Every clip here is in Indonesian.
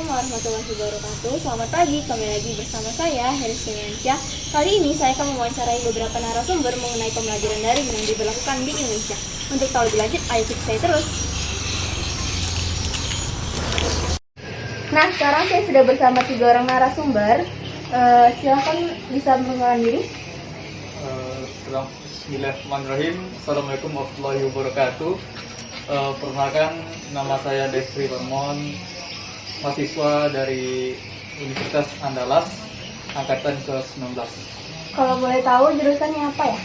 Assalamualaikum warahmatullahi wabarakatuh. Selamat pagi, kembali lagi bersama saya Heris Indonesia. Kali ini saya akan mewawancarai beberapa narasumber mengenai pembelajaran daring yang diberlakukan di Indonesia. Untuk tahu lebih lanjut, ayo ikuti saya terus. Nah, sekarang saya sudah bersama 3 orang narasumber. Silakan bisa mengenalkan diri. Bismillahirrahmanirrahim. Assalamualaikum warahmatullahi wabarakatuh. Perkenalkan, nama saya Desri Vermon, mahasiswa dari Universitas Andalas, angkatan ke-19. Kalau boleh tahu jurusannya apa ya?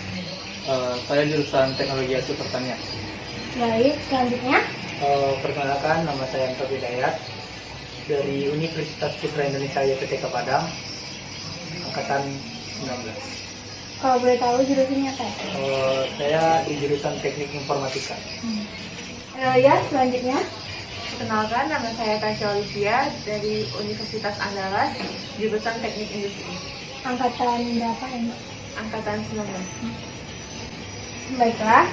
Saya jurusan Teknologi Hasil Pertanian. Baik, selanjutnya. Perkenalkan, nama saya Anto Hidayat dari Universitas Putra Indonesia YPTK Padang, angkatan 19. Kalau boleh tahu jurusannya apa ya? Saya di jurusan Teknik Informatika. Ya, selanjutnya. Perkenalkan, nama saya Tasya Olivia dari Universitas Andalas, jurusan Teknik Industri, Angkatan berapa ya, Mbak? angkatan 19. Baiklah,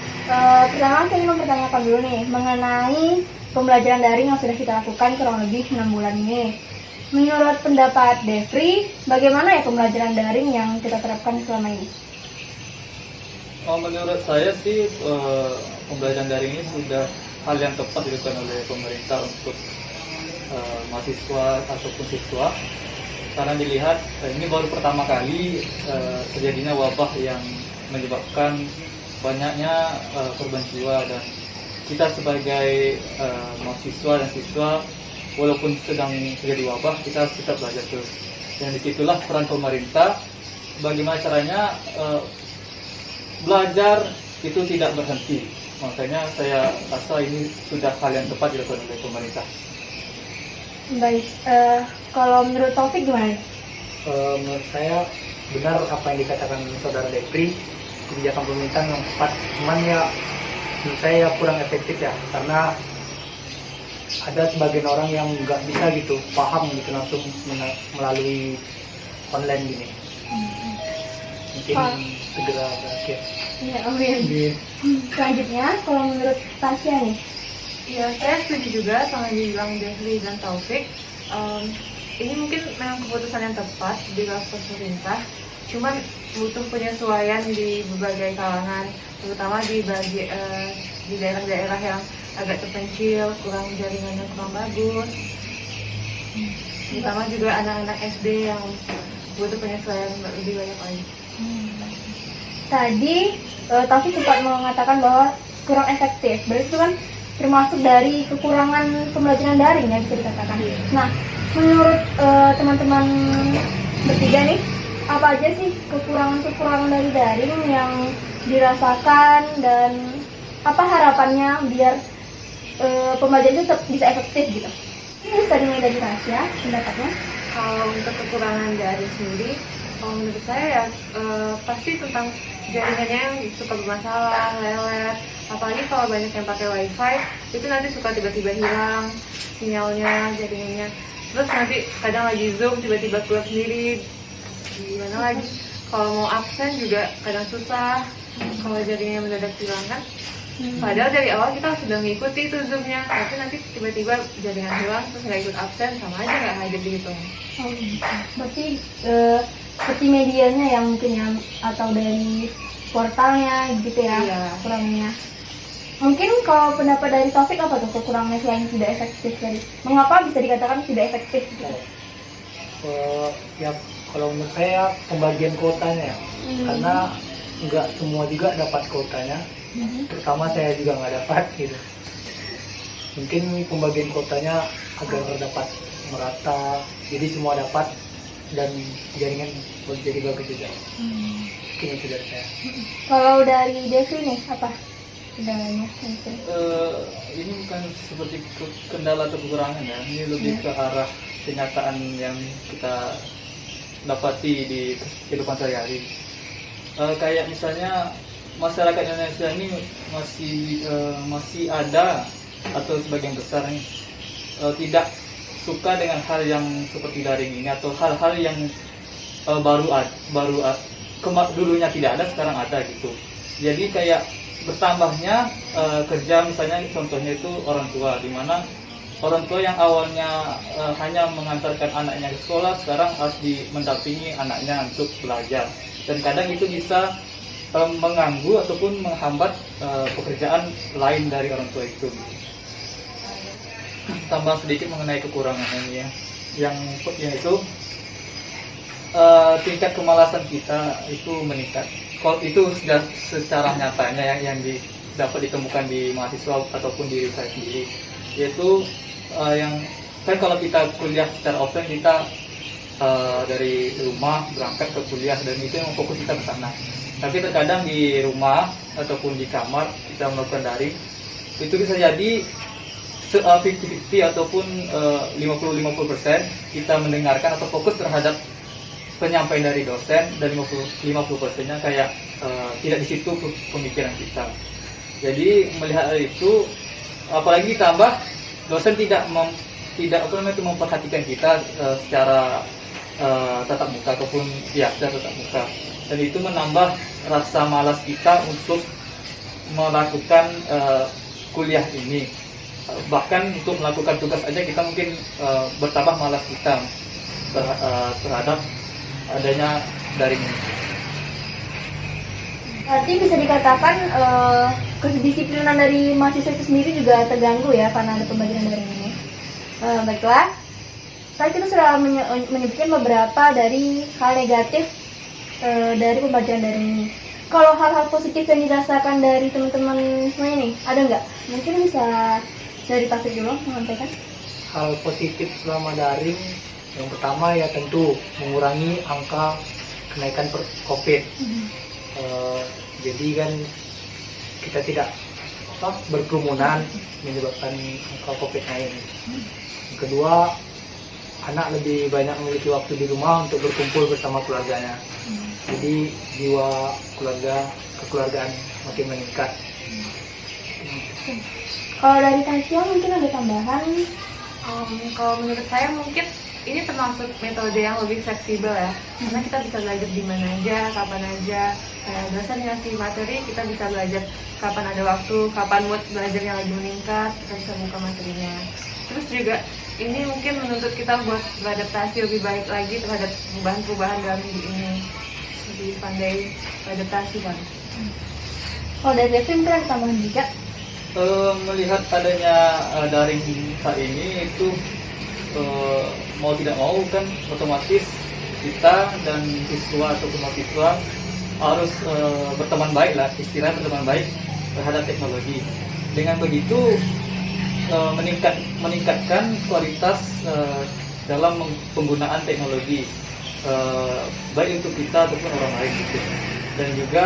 pertama saya ingin mempertanyakan dulu nih mengenai pembelajaran daring yang sudah kita lakukan kurang lebih 6 bulan ini. Menurut pendapat Devri, bagaimana ya pembelajaran daring yang kita terapkan selama ini? Menurut saya sih pembelajaran daring ini sudah hal yang tepat dilakukan oleh pemerintah untuk mahasiswa ataupun siswa, karena dilihat ini baru pertama kali terjadinya wabah yang menyebabkan banyaknya korban jiwa, dan kita sebagai mahasiswa dan siswa, walaupun sedang terjadi wabah, kita harus tetap belajar terus. Dan disitulah peran pemerintah, bagaimana caranya belajar itu tidak berhenti. Makanya saya rasa ini sudah hal yang tepat dilakukan oleh pemerintah. Baik, kalau menurut Taufik gimana? Menurut saya benar apa yang dikatakan saudara Depri, kebijakan pemerintah yang tepat. Cuman ya menurut saya kurang efektif ya, karena ada sebagian orang yang nggak bisa gitu paham gitu langsung melalui online gini. Mungkin segera berakhir. Ya, amin. Selanjutnya, kalau menurut Tasya nih, Ya, saya setuju juga sama yang dibilang Devri dan Taufik. Ini mungkin memang keputusan yang tepat dilakukan pemerintah, cuman butuh penyesuaian di berbagai kalangan, terutama di daerah-daerah yang agak terpencil, kurang jaringan yang kurang bagus. Terutama juga anak-anak SD yang butuh penyesuaian lebih banyak lagi. tadi Taufik sempat mengatakan bahwa kurang efektif. Berarti itu kan termasuk dari kekurangan pembelajaran daring ya, bisa dikatakan. Nah, menurut teman-teman bertiga nih, apa aja sih kekurangan-kekurangan dari daring yang dirasakan, dan apa harapannya biar pembelajaran itu tetap bisa efektif gitu? Ini bisa dimulai dari Tasya, pendapatnya. Kalau untuk kekurangan daring sendiri, kalau menurut saya ya pasti tentang jaringannya yang suka bermasalah, lelet. Apalagi kalau banyak yang pakai wifi, itu nanti suka tiba-tiba hilang sinyalnya, jaringannya. Terus nanti kadang lagi zoom tiba-tiba keluar sendiri. Gimana lagi? Kalau mau absen juga kadang susah kalau jaringannya mendadak hilang kan. Padahal dari awal kita sudah mengikuti itu zoomnya, tapi nanti tiba-tiba jaringan hilang terus nggak ikut absen, sama aja nggak hadir gitu. Oh, berarti seperti medianya yang mungkin ya, atau dari portalnya gitu ya, Iya. kurangnya. Mungkin kalau pendapat dari Taufik apa tuh kekurangannya selain tidak efektif tadi? Mengapa bisa dikatakan tidak efektif? Gitu? Ya kalau menurut saya pembagian kuotanya ya, karena nggak semua juga dapat kuotanya. Terutama saya juga nggak dapat gitu. Mungkin pembagian kuotanya agar dapat merata, jadi semua dapat dan jaringan jadi bagus juga. Mungkin itu dari saya. Kalau dari Devi nih apa kendalanya? Ini bukan seperti kendala atau kekurangan ya, ini lebih ke arah kenyataan yang kita dapati di kehidupan sehari-hari. Kayak misalnya masyarakat Indonesia ini masih ada, atau sebagian besar nih tidak suka dengan hal yang seperti daring ini, atau hal-hal yang dulunya tidak ada sekarang ada gitu. Jadi kayak bertambahnya kerja, misalnya contohnya itu orang tua, di mana orang tua yang awalnya hanya mengantarkan anaknya ke sekolah sekarang harus mendampingi anaknya untuk belajar, dan kadang itu bisa mengganggu ataupun menghambat pekerjaan lain dari orang tua itu. Tambah sedikit mengenai kekurangannya ya, yang itu tingkat kemalasan kita itu meningkat. Kalau itu sudah secara nyatanya yang dapat ditemukan di mahasiswa ataupun diri saya sendiri, yaitu yang kan kalau kita kuliah secara offline kita dari rumah berangkat ke kuliah, dan itu yang fokus kita ke sana. Tapi terkadang di rumah ataupun di kamar kita melakukan daring, itu bisa jadi 50-50 ataupun 50-50% kita mendengarkan atau fokus terhadap penyampaian dari dosen, dan 50%-nya kayak tidak di situ pemikiran kita. Jadi melihat hal itu, apalagi ditambah dosen tidak memperhatikan kita secara tatap muka ataupun secara tatap muka, dan itu menambah rasa malas kita untuk melakukan kuliah ini. Bahkan untuk melakukan tugas aja kita mungkin bertambah malas kita terhadap adanya daring ini. Berarti bisa dikatakan kedisiplinan dari mahasiswa itu sendiri juga terganggu ya karena ada pembelajaran daring ini. Baiklah, tadi kita sudah menyebutkan beberapa dari hal negatif dari pembelajaran daring ini. Kalau hal-hal positif yang dirasakan dari teman-teman semuanya nih, ada nggak? Mungkin bisa dari Taufik dulu menyampaikan. Hal positif selama daring, yang pertama ya tentu mengurangi angka kenaikan COVID. Jadi kan kita tidak berkerumunan menyebabkan angka COVID naik. Yang kedua, anak lebih banyak memiliki waktu di rumah untuk berkumpul bersama keluarganya. Jadi jiwa kekeluargaan makin meningkat. Kalau dari Tasya mungkin ada tambahan? Kalau menurut saya mungkin ini termasuk metode yang lebih fleksibel ya, karena kita bisa belajar di mana aja, kapan aja. Dosen ngasih materi, kita bisa belajar kapan ada waktu, kapan mood belajarnya lagi meningkat, kita bisa buka materinya. Terus juga ini mungkin menuntut kita buat beradaptasi lebih baik lagi terhadap perubahan-perubahan dalam hidup ini, lebih pandai beradaptasi kan. Kalau dari Devi mungkin ada tambahan juga? Melihat adanya daring saat ini itu mau tidak mau kan otomatis kita dan siswa atau mahasiswa harus berteman baik lah, istilahnya berteman baik terhadap teknologi. Dengan begitu meningkatkan kualitas dalam penggunaan teknologi, baik untuk kita ataupun orang lain gitu. Dan juga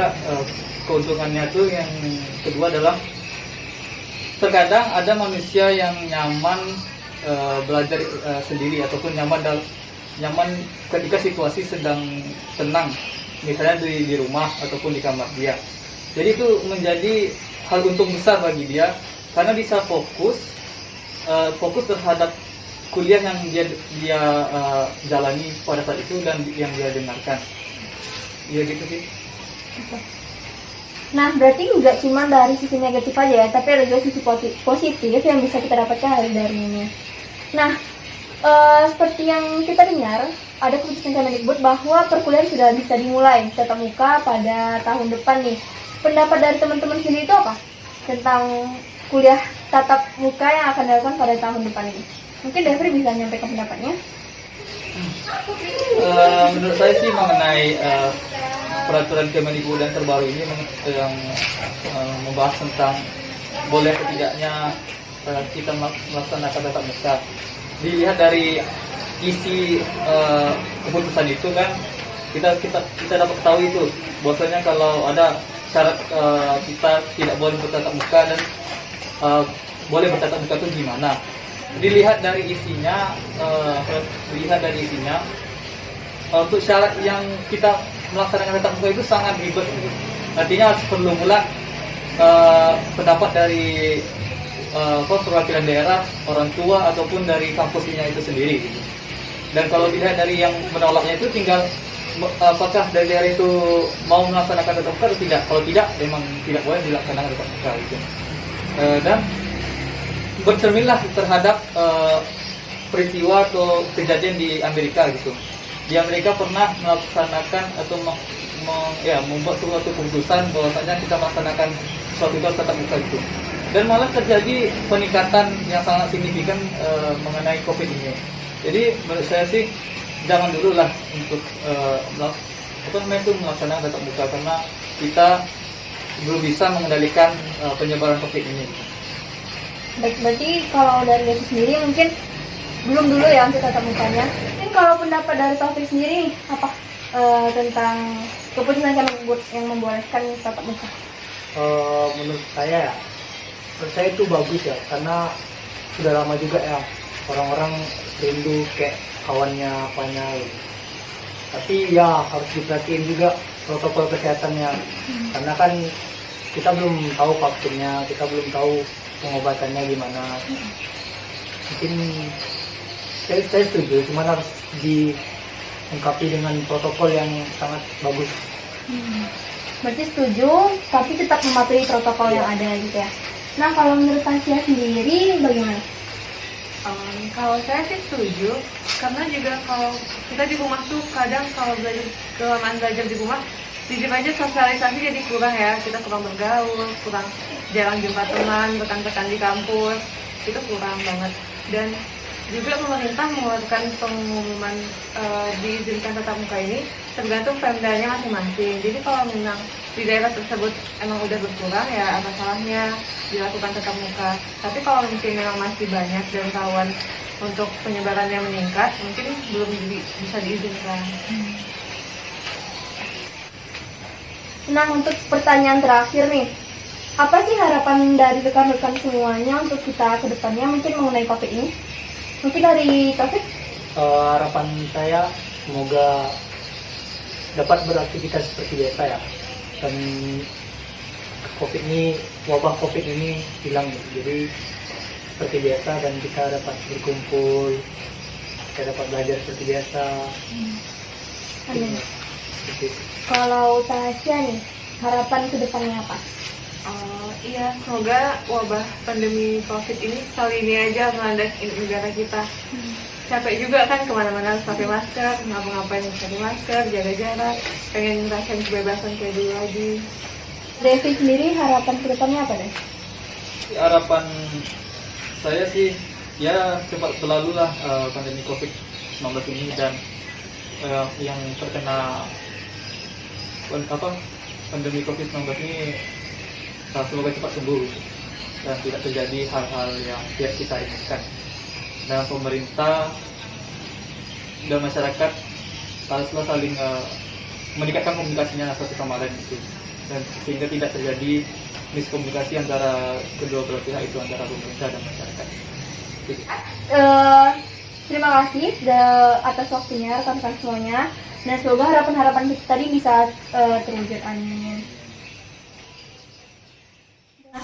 keuntungannya tuh yang kedua adalah terkadang ada manusia yang nyaman belajar sendiri ataupun nyaman ketika situasi sedang tenang, misalnya di rumah ataupun di kamar dia. Jadi itu menjadi hal untung besar bagi dia karena bisa fokus terhadap kuliah yang dia jalani pada saat itu dan yang dia dengarkan. Ya gitu sih. Nah, berarti nggak cuma dari sisi negatif aja ya, tapi ada juga sisi positif yang bisa kita dapatkan dari ini. Nah, seperti yang kita dengar, ada keputusan Kemendikbud bahwa perkuliahan sudah bisa dimulai tatap muka pada tahun depan nih. Pendapat dari teman-teman sendiri itu apa tentang kuliah tatap muka yang akan dilakukan pada tahun depan ini? Mungkin Devri bisa menyampaikan pendapatnya. Menurut saya sih mengenai peraturan Kemendikbud yang terbaru ini yang membahas tentang boleh atau tidaknya kita melaksanakan tatap muka. Dilihat dari isi keputusan itu kan kita dapat ketahui itu bahwasanya kalau ada syarat kita tidak boleh bertatap muka dan boleh bertatap muka itu gimana. Dilihat dari isinya, untuk syarat yang kita melaksanakan tatap muka itu sangat ribet. Artinya perlu pula pendapat dari perwakilan daerah, orang tua ataupun dari kampusnya itu sendiri. Dan kalau dilihat dari yang menolaknya itu tinggal apakah dari daerah itu mau melaksanakan tatap muka atau tidak. Kalau tidak, memang tidak boleh dilaksanakan tatap muka itu. Dan bercerminlah terhadap peristiwa atau kejadian di Amerika gitu. Di Amerika pernah melaksanakan atau membuat suatu keputusan bahwasanya kita melaksanakan suatu itu tatap muka itu. Dan malah terjadi peningkatan yang sangat signifikan mengenai COVID ini. Jadi menurut saya sih jangan dulu lah untuk melaksanakan tatap muka karena kita belum bisa mengendalikan penyebaran COVID ini. Baik, berarti kalau dari Devi sendiri mungkin belum dulu ya untuk tatap mukanya. Mungkin kalau pendapat dari Taufik sendiri apa tentang keputusan yang membolehkan tatap muka? Menurut saya itu bagus ya, karena sudah lama juga ya orang-orang rindu kayak kawannya apanya gitu. Tapi ya harus diperhatiin juga protokol kesehatannya, karena kan kita belum tahu vaksinnya, kita belum tahu pengobatannya gimana. Mungkin saya setuju, cuma harus dilengkapi dengan protokol yang sangat bagus. Berarti setuju, tapi tetap mematuhi protokol yang ada gitu ya. Nah, kalau menurut Tasya sendiri bagaimana? Kalau saya sih setuju, karena juga kalau kita di rumah tuh kadang kalau kelamaan belajar di rumah, jujur aja sosialisasi jadi kurang ya. Kita kurang bergaul, kurang jarang jumpa teman, rekan-rekan di kampus, itu kurang banget. Dan juga pemerintah mengeluarkan pengumuman diizinkan tatap muka ini tergantung pemdanya masing-masing. Jadi kalau memang di daerah tersebut emang udah berkurang ya apa salahnya dilakukan tatap muka. Tapi kalau mungkin memang masih banyak dan rawan untuk penyebarannya meningkat, mungkin belum bisa diizinkan. Nah, untuk pertanyaan terakhir nih, apa sih harapan dari rekan-rekan semuanya untuk kita ke depannya mungkin mengenai COVID ini? Mungkin dari Taufik? Harapan saya semoga dapat beraktivitas seperti biasa ya, dan wabah COVID ini hilang gitu. Jadi seperti biasa dan kita dapat berkumpul, kita dapat belajar seperti biasa. Amin. Gitu. Kalau Tasya nih, harapan ke depannya apa? Iya, semoga wabah pandemi COVID ini kali ini aja melanda negara kita. Capek juga kan kemana-mana harus pakai masker, ngapa-ngapain harus pakai masker, jaga jarak, pengen ngerasain kebebasan kayak dulu lagi. Devi sendiri harapan ke depannya apa deh? Harapan saya sih ya cepat berlalu lah pandemi COVID-19 ini, dan yang terkena pandemi COVID-19 ini semoga cepat sembuh dan tidak terjadi hal-hal yang tidak kita inginkan. Dan pemerintah dan masyarakat haruslah saling meningkatkan komunikasinya satu sama lain itu, dan sehingga tidak terjadi miskomunikasi antara kedua belah pihak itu, antara pemerintah dan masyarakat. Gitu. Terima kasih atas waktunya rekan-rekan semuanya, dan semoga harapan-harapan kita tadi bisa terwujud. Amin.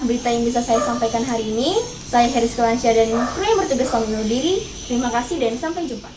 Berita yang bisa saya sampaikan hari ini, saya Heris Kelansyah dan kru yang bertugas pamit undur diri. Terima kasih dan sampai jumpa.